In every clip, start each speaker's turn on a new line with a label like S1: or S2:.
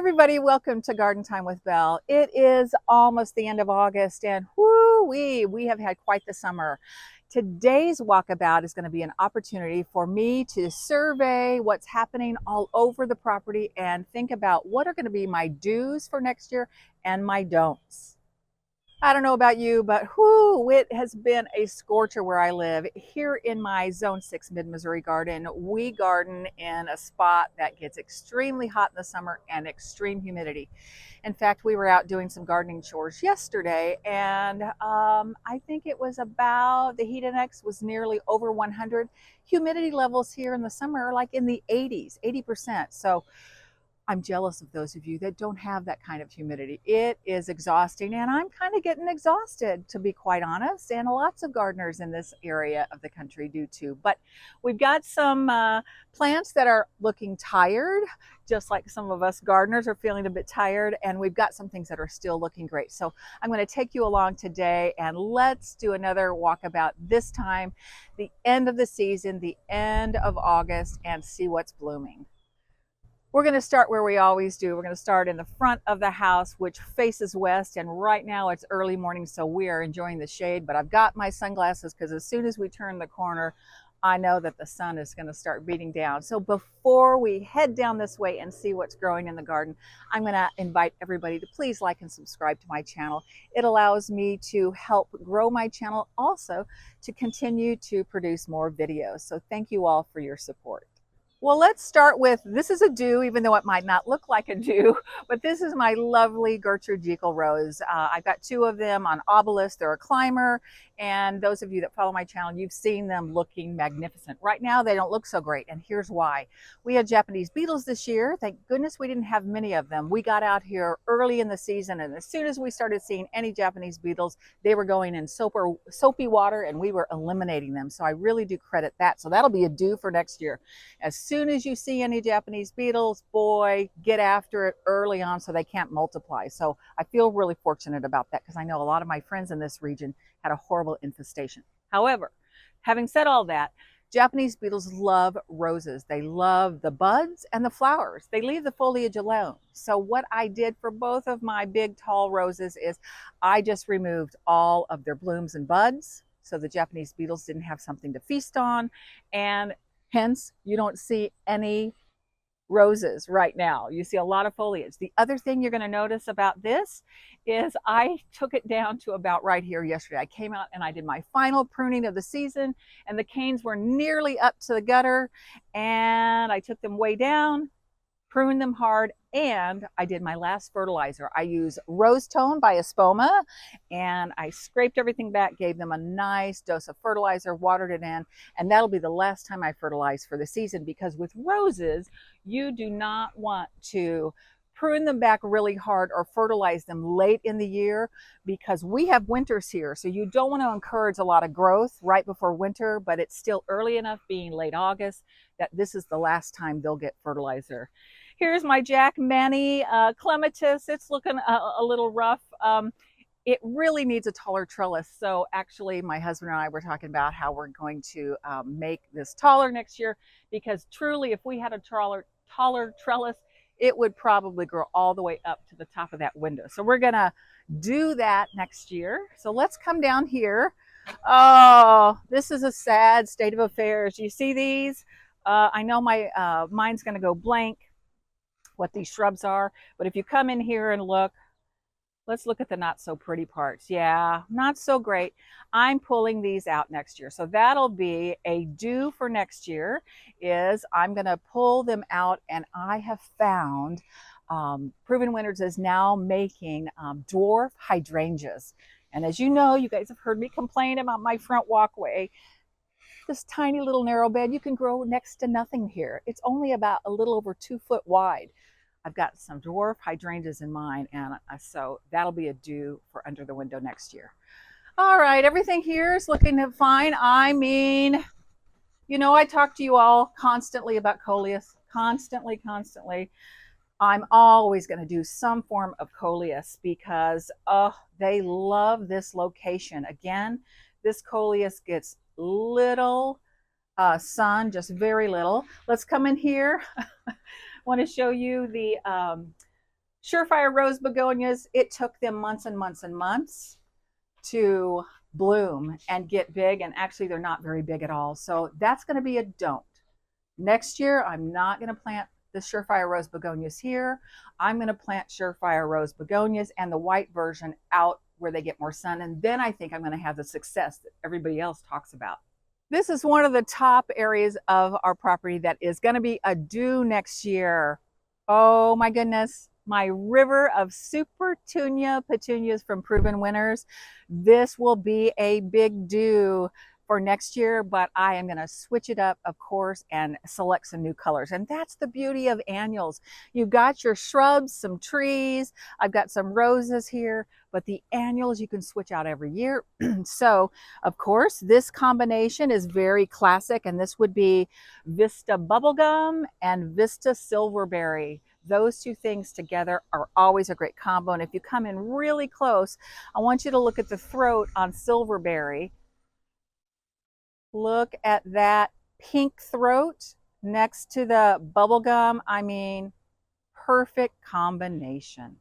S1: everybody, welcome to Garden Time with Belle. It is almost the end of August and whoo-wee, we have had quite the summer. Today's walkabout is going to be an opportunity for me to survey what's happening all over the property and think about what are going to be my do's for next year and my don'ts. I don't know about you, but whoo, it has been a scorcher where I live. Here in my Zone 6 Mid-Missouri garden, we garden in a spot that gets extremely hot in the summer and extreme humidity. In fact, we were out doing some gardening chores yesterday, and I think it was about, the heat index was nearly over 100. Humidity levels here in the summer are like in the 80s, 80%. So I'm jealous of those of you that don't have that kind of humidity. It is exhausting, and I'm kind of getting exhausted, to be quite honest, and lots of gardeners in this area of the country do too. But we've got some plants that are looking tired, just like some of us gardeners are feeling a bit tired, and we've got some things that are still looking great. So I'm going to take you along today, and let's do another walkabout, this time the end of the season, the end of August, and see what's blooming. We're going to start where we always do. We're going to start in the front of the house, which faces west, and right now it's early morning, so we are enjoying the shade, but I've got my sunglasses because as soon as we turn the corner, I know that the sun is going to start beating down. So before we head down this way and see what's growing in the garden, I'm going to invite everybody to please like and subscribe to my channel. It allows me to help grow my channel, also to continue to produce more videos. So thank you all for your support. Well, let's start with, this is a do, even though it might not look like a do, but this is my lovely Gertrude Jekyll rose. I've got two of them on obelisk. They're a climber, and those of you that follow my channel, you've seen them looking magnificent. Right now, they don't look so great, and here's why. We had Japanese beetles this year. Thank goodness we didn't have many of them. We got out here early in the season, and as soon as we started seeing any Japanese beetles, they were going in soapy water, and we were eliminating them. So I really do credit that. So that'll be a do for next year. As soon as you see any Japanese beetles, boy, get after it early on so they can't multiply. So I feel really fortunate about that because I know a lot of my friends in this region had a horrible infestation. However, having said all that, Japanese beetles love roses. They love the buds and the flowers. They leave the foliage alone. So what I did for both of my big tall roses is I just removed all of their blooms and buds so the Japanese beetles didn't have something to feast on, and hence, you don't see any roses right now. You see a lot of foliage. The other thing you're going to notice about this is I took it down to about right here yesterday. I came out and I did my final pruning of the season, and the canes were nearly up to the gutter, and I took them way down, pruned them hard, and I did my last fertilizer. I used Rose Tone by Espoma, and I scraped everything back, gave them a nice dose of fertilizer, watered it in, and that'll be the last time I fertilize for the season, because with roses, you do not want to prune them back really hard or fertilize them late in the year, because we have winters here. So you don't want to encourage a lot of growth right before winter, but it's still early enough, being late August, that this is the last time they'll get fertilizer. Here's my Jack Manny clematis. It's looking a little rough. It really needs a taller trellis. So actually my husband and I were talking about how we're going to make this taller next year, because truly if we had a taller trellis, it would probably grow all the way up to the top of that window. So we're gonna do that next year. So let's come down here. Oh, this is a sad state of affairs. You see these? I know my mind's gonna go blank what these shrubs are, but if you come in here and look, let's look at the not so pretty parts. Yeah, not so great. I'm pulling these out next year. So that'll be a do for next year, is I'm gonna pull them out, and I have found Proven Winters is now making dwarf hydrangeas. And as you know, you guys have heard me complain about my front walkway. This tiny little narrow bed, you can grow next to nothing here. It's only about a little over 2 foot wide. I've got some dwarf hydrangeas in mine, and so that'll be a do for under the window next year. All right, everything here is looking fine. I mean, you know, I talk to you all constantly about coleus, constantly. I'm always going to do some form of coleus because they love this location. Again, this coleus gets little sun, just very little. Let's come in here. I want to show you the Surefire rose begonias, it took them months and months and months to bloom and get big, and actually they're not very big at all. So that's going to be a don't. Next year, I'm not going to plant the Surefire rose begonias here. I'm going to plant Surefire rose begonias and the white version out where they get more sun. And then I think I'm going to have the success that everybody else talks about. This is one of the top areas of our property that is going to be a do next year. Oh my goodness. My river of Super Tunia petunias from Proven Winners. This will be a big do for next year, but I am going to switch it up, of course, and select some new colors. And that's the beauty of annuals. You've got your shrubs, some trees. I've got some roses here, but the annuals you can switch out every year. So, of course, this combination is very classic, and this would be Vista Bubblegum and Vista Silverberry. Those two things together are always a great combo. And if you come in really close, I want you to look at the throat on Silverberry. Look at that pink throat next to the bubblegum. I mean, perfect combination.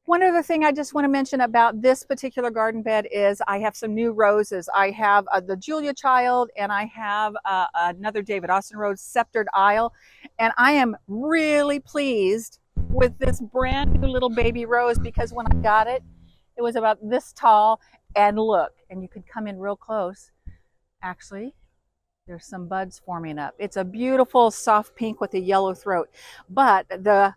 S1: One other thing I just want to mention about this particular garden bed is I have some new roses. I have the Julia Child, and I have another David Austin Rose, Sceptered Isle. And I am really pleased with this brand new little baby rose, because when I got it, it was about this tall. And look, and you could come in real close. Actually, there's some buds forming up. It's a beautiful soft pink with a yellow throat. But the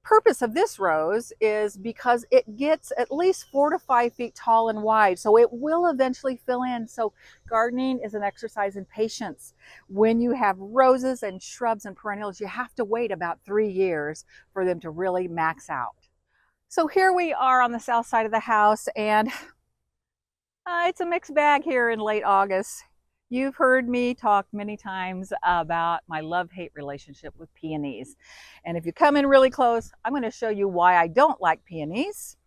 S1: purpose of this rose is because it gets at least 4 to 5 feet tall and wide, so it will eventually fill in. So gardening is an exercise in patience. When you have roses and shrubs and perennials, you have to wait about 3 years for them to really max out. So here we are on the south side of the house, and it's a mixed bag here in late August. You've heard me talk many times about my love-hate relationship with peonies. And if you come in really close, I'm going to show you why I don't like peonies.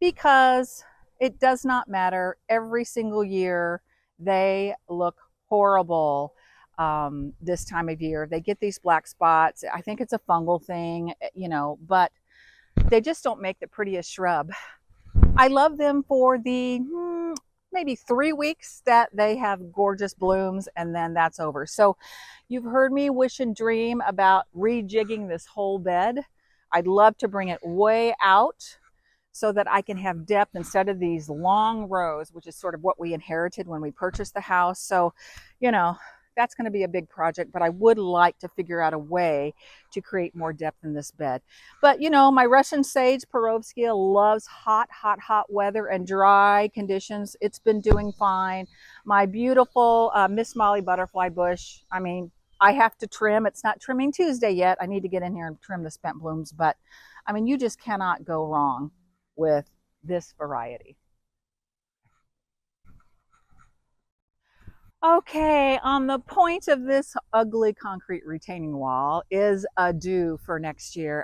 S1: Because it does not matter. Every single year, they look horrible this time of year. They get these black spots. I think it's a fungal thing, you know, but they just don't make the prettiest shrub. I love them for the maybe 3 weeks that they have gorgeous blooms, and then that's over. So you've heard me wish and dream about rejigging this whole bed. I'd love to bring it way out so that I can have depth instead of these long rows, which is sort of what we inherited when we purchased the house. So, you know, that's going to be a big project, but I would like to figure out a way to create more depth in this bed. But, you know, my Russian sage Perovskia loves hot, hot, hot weather and dry conditions. It's been doing fine. My beautiful Miss Molly butterfly bush, I mean, I have to trim. It's not trimming Tuesday yet. I need to get in here and trim the spent blooms. But, I mean, you just cannot go wrong with this variety. Okay, on the point of this ugly concrete retaining wall is a due for next year.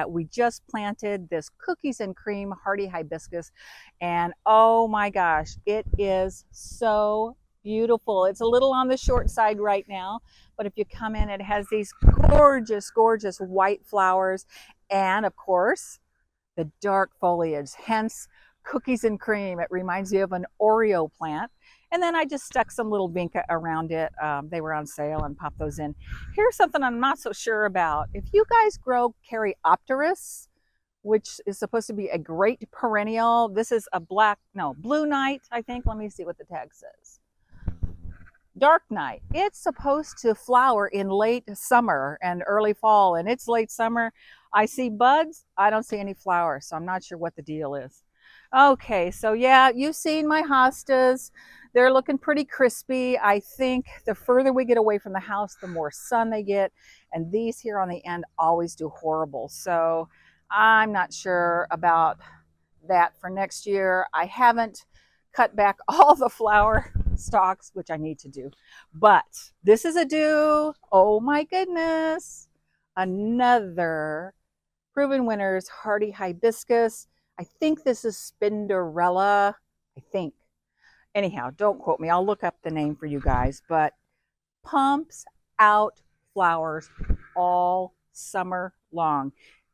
S1: We just planted this cookies and cream hardy hibiscus, and oh my gosh, it is so beautiful. It's a little on the short side right now, but if you come in, it has these gorgeous, gorgeous white flowers, and of course, the dark foliage, hence cookies and cream. It reminds you of an Oreo plant. And then I just stuck some little vinca around it. They were on sale and popped those in. Here's something I'm not so sure about. If you guys grow Caryopteris, which is supposed to be a great perennial, this is a blue night, I think. Let me see what the tag says. Dark night. It's supposed to flower in late summer and early fall, and it's late summer. I see buds. I don't see any flowers, so I'm not sure what the deal is. Okay, so yeah, you've seen my hostas. They're looking pretty crispy. I think the further we get away from the house, the more sun they get. And these here on the end always do horrible. So I'm not sure about that for next year. I haven't cut back all the flower stalks, which I need to do. But this is a do. Oh my goodness. Another Proven Winners hardy hibiscus. I think this is Spinderella. I think. Anyhow, don't quote me. I'll look up the name for you guys. But pumps out flowers all summer long.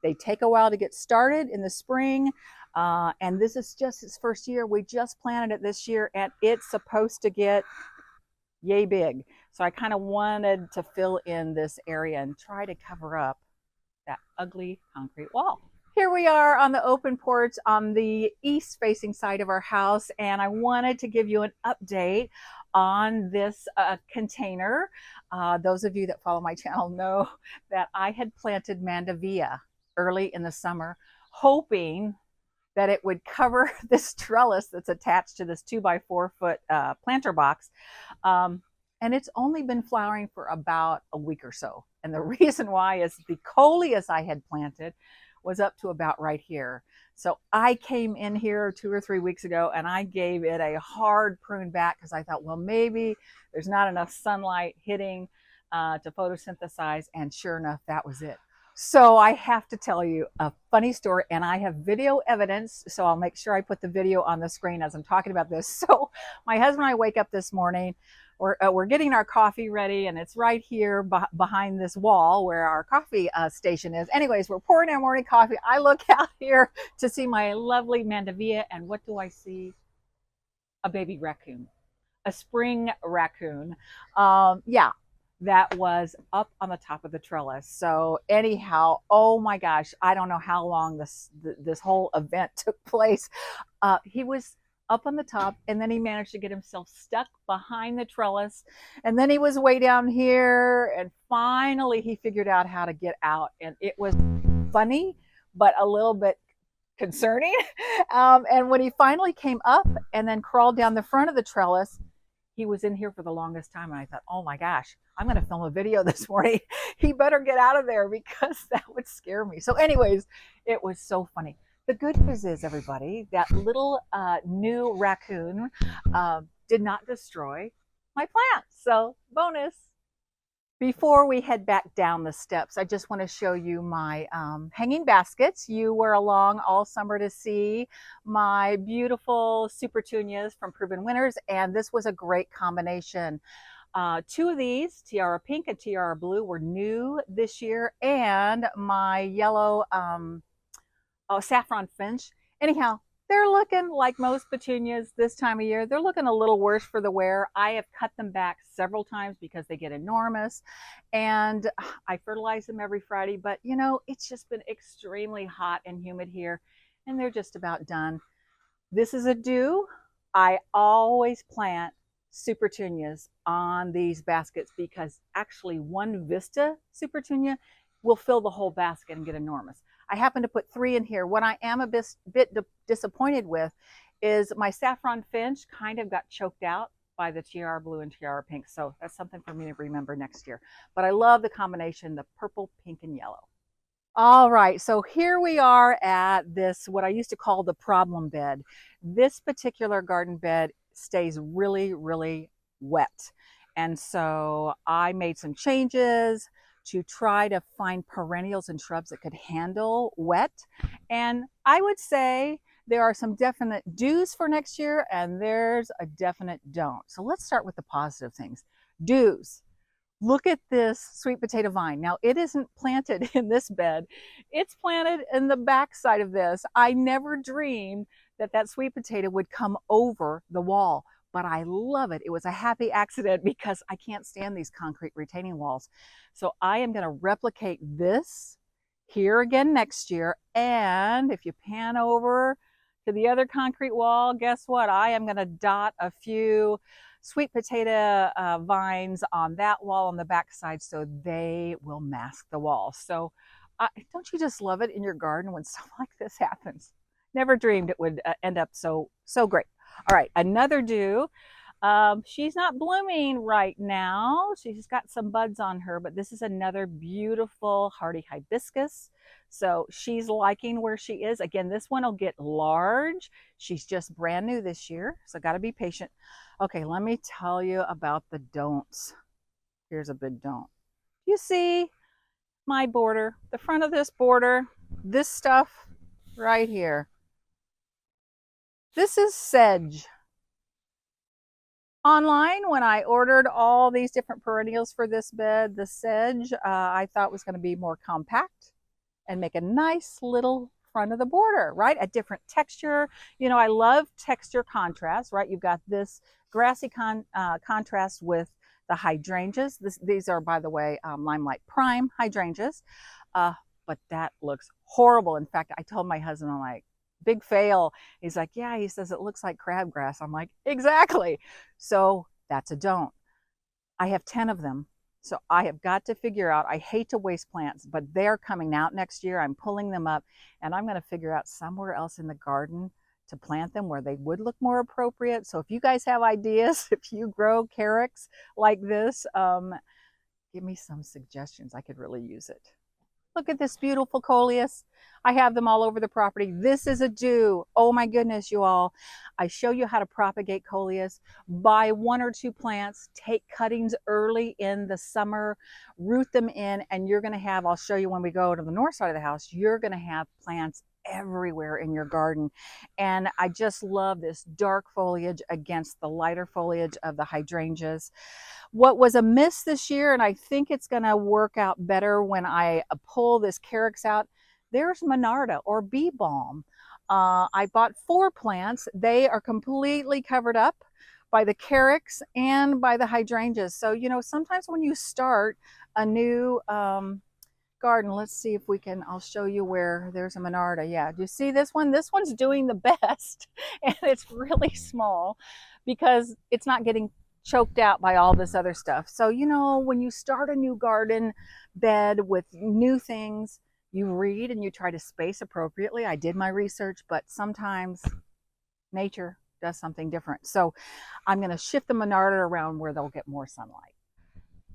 S1: They take a while to get started in the spring. And this is just its first year. We just planted it this year, and it's supposed to get yay big. So I kind of wanted to fill in this area and try to cover up that ugly concrete wall. Here we are on the open porch on the east facing side of our house, and I wanted to give you an update on this container. Those of you that follow my channel know that I had planted mandevilla early in the summer, hoping that it would cover this trellis that's attached to this 2 by 4 foot planter box. And it's only been flowering for about a week or so. And the reason why is the coleus I had planted was up to about right here. So I came in here 2 or 3 weeks ago and I gave it a hard prune back because I thought, well, maybe there's not enough sunlight hitting to photosynthesize. And sure enough, that was it. So I have to tell you a funny story, and I have video evidence, so I'll make sure I put the video on the screen as I'm talking about this. So my husband and I wake up this morning, we're getting our coffee ready, and it's right here behind this wall where our coffee station is. Anyways, we're pouring our morning coffee. I look out here to see my lovely mandevilla, and what do I see? A baby raccoon, a spring raccoon. Yeah. That was up on the top of the trellis. So anyhow, oh my gosh, I don't know how long this whole event took place. He was up on the top, and then he managed to get himself stuck behind the trellis, and then he was way down here, and finally he figured out how to get out, and it was funny, but a little bit concerning. And when he finally came up and then crawled down the front of the trellis, he was in here for the longest time, and I thought, oh my gosh, I'm going to film a video this morning. He better get out of there because that would scare me. So anyways, it was so funny. The good news is, everybody, that little new raccoon did not destroy my plants. So bonus. Before we head back down the steps, I just want to show you my hanging baskets. You were along all summer to see my beautiful super petunias from Proven Winners, and this was a great combination. 2 of these, Tiara Pink and Tiara Blue, were new this year, and my yellow Saffron Finch. Anyhow, they're looking like most petunias this time of year. They're looking a little worse for the wear. I have cut them back several times because they get enormous, and I fertilize them every Friday, but you know, it's just been extremely hot and humid here, and they're just about done. This is a do. I always plant super petunias on these baskets because actually one Vista super petunia will fill the whole basket and get enormous. I happen to put 3 in here. What I am a bit disappointed with is my Saffron Finch kind of got choked out by the Tiara Blue and Tiara Pink. So that's something for me to remember next year. But I love the combination, the purple, pink, and yellow. All right, so here we are at this, what I used to call the problem bed. This particular garden bed stays really, really wet. And so I made some changes to try to find perennials and shrubs that could handle wet. And I would say there are some definite do's for next year, and there's a definite don't. So let's start with the positive things. Do's. Look at this sweet potato vine. Now, it isn't planted in this bed. It's planted in the back side of this. I never dreamed that that sweet potato would come over the wall, but I love it. It was a happy accident because I can't stand these concrete retaining walls. So I am going to replicate this here again next year. And if you pan over to the other concrete wall, guess what? I am going to dot a few sweet potato vines on that wall on the back side so they will mask the wall. So don't you just love it in your garden when stuff like this happens? Never dreamed it would end up so great. All right, another do. She's not blooming right now. She's got some buds on her, but this is another beautiful hardy hibiscus. So she's liking where she is. Again, this one will get large. She's just brand new this year, so got to be patient. Okay, let me tell you about the don'ts. Here's a big don't. You see my border, the front of this border, this stuff right here. This is sedge. Online, when I ordered all these different perennials for this bed, the sedge I thought was going to be more compact and make a nice little front of the border, right? A different texture. You know, I love texture contrast, right? You've got this grassy contrast with the hydrangeas. These are, by the way, Limelight Prime hydrangeas. Uh, but that looks horrible. In fact, I told my husband, I'm like, big fail. He's like, yeah, he says it looks like crabgrass. I'm like, exactly. So that's a don't. I have 10 of them. So I have got to figure out, I hate to waste plants, but they're coming out next year. I'm pulling them up and I'm going to figure out somewhere else in the garden to plant them where they would look more appropriate. So if you guys have ideas, if you grow carex like this, give me some suggestions. I could really use it. Look at this beautiful coleus. I have them all over the property. This is a do. Oh my goodness, you all. I show you how to propagate coleus. Buy 1 or 2 plants, take cuttings early in the summer, root them in, and you're gonna have, I'll show you when we go to the north side of the house, you're gonna have plants everywhere in your garden. And I just love this dark foliage against the lighter foliage of the hydrangeas. What was a miss this year, and I think it's going to work out better when I pull this carex out, there's Monarda or bee balm. I bought 4 plants. They are completely covered up by the carex and by the hydrangeas. So, you know, sometimes when you start a new garden, let's see if we can, I'll show you where there's a Monarda. Yeah, do you see this one? This one's doing the best, and it's really small because it's not getting choked out by all this other stuff. So, you know, when you start a new garden bed with new things, you read and you try to space appropriately. I did my research, but sometimes nature does something different. So I'm going to shift the Monarda around where they'll get more sunlight.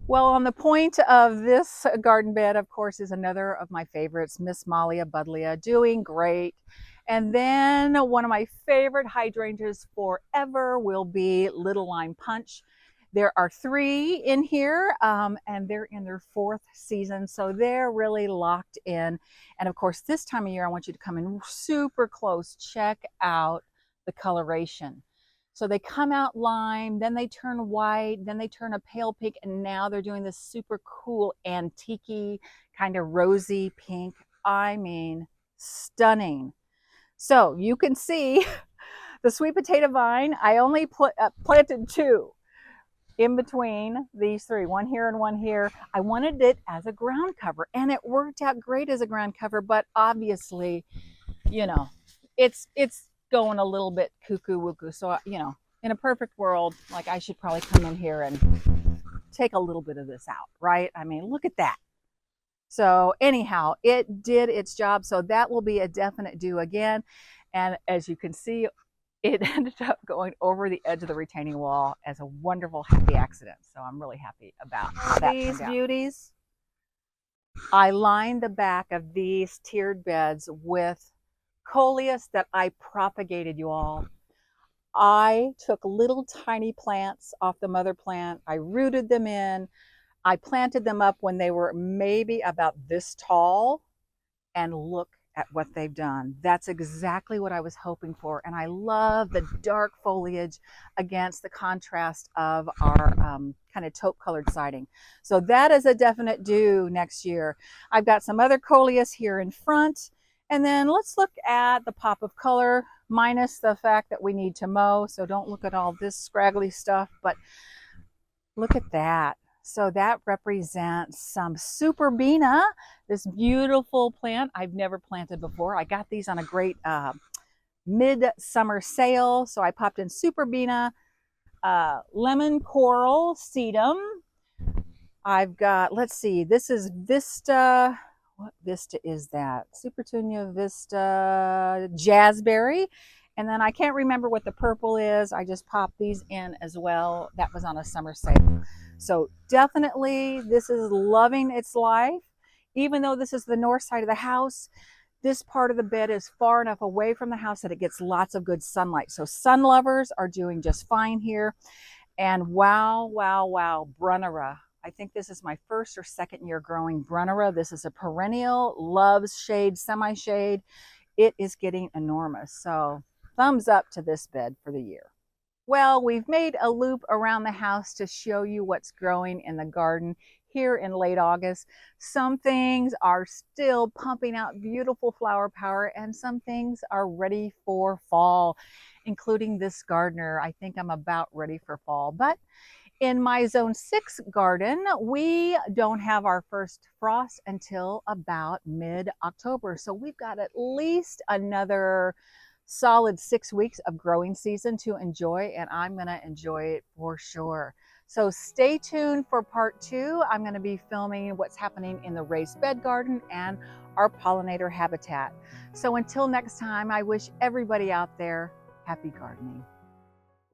S1: Well, on the point of this garden bed, of course, is another of my favorites, Miss Mallia Buddleia, doing great. And then one of my favorite hydrangeas forever will be Little Lime Punch. There are 3 in here, and they're in their 4th season, so they're really locked in. And of course, this time of year, I want you to come in super close. Check out the coloration. So they come out lime, then they turn white, then they turn a pale pink, and now they're doing this super cool antique kind of rosy pink. I mean, stunning. So you can see the sweet potato vine. I only planted 2 in between these 3, one here and one here. I wanted it as a ground cover, and it worked out great as a ground cover, but obviously, you know, it's going a little bit cuckoo woockoo. So, you know, in a perfect world, like, I should probably come in here and take a little bit of this out, right? I mean, look at that. So anyhow, it did its job. So that will be a definite do again. And as you can see, it ended up going over the edge of the retaining wall as a wonderful, happy accident. So I'm really happy about that. These beauties, I lined the back of these tiered beds with coleus that I propagated, you all. I took little tiny plants off the mother plant. I rooted them in. I planted them up when they were maybe about this tall, and look at what they've done. That's exactly what I was hoping for. And I love the dark foliage against the contrast of our kind of taupe colored siding. So that is a definite do next year. I've got some other coleus here in front. And then let's look at the pop of color, minus the fact that we need to mow. So don't look at all this scraggly stuff, but look at that. So that represents some Superbena, this beautiful plant I've never planted before. I got these on a great mid-summer sale. So I popped in Superbena, lemon coral sedum. I've got, let's see, this is Vista. What Vista is that? Supertunia Vista Jazzberry. And then I can't remember what the purple is. I just popped these in as well. That was on a summer sale. So definitely this is loving its life. Even though this is the north side of the house, this part of the bed is far enough away from the house that it gets lots of good sunlight. So sun lovers are doing just fine here. And wow, wow, wow, Brunnera. I think this is my 1st or 2nd year growing Brunnera. This is a perennial, loves shade, semi-shade. It is getting enormous. So thumbs up to this bed for the year. Well, we've made a loop around the house to show you what's growing in the garden. here in late August. Some things are still pumping out beautiful flower power, and some things are ready for fall, including this gardener. I think I'm about ready for fall. But in my zone 6 garden, we don't have our first frost until about mid-October. So we've got at least another solid 6 weeks of growing season to enjoy, and I'm gonna enjoy it for sure. So stay tuned for part 2. I'm gonna be filming what's happening in the raised bed garden and our pollinator habitat. So until next time, I wish everybody out there happy gardening.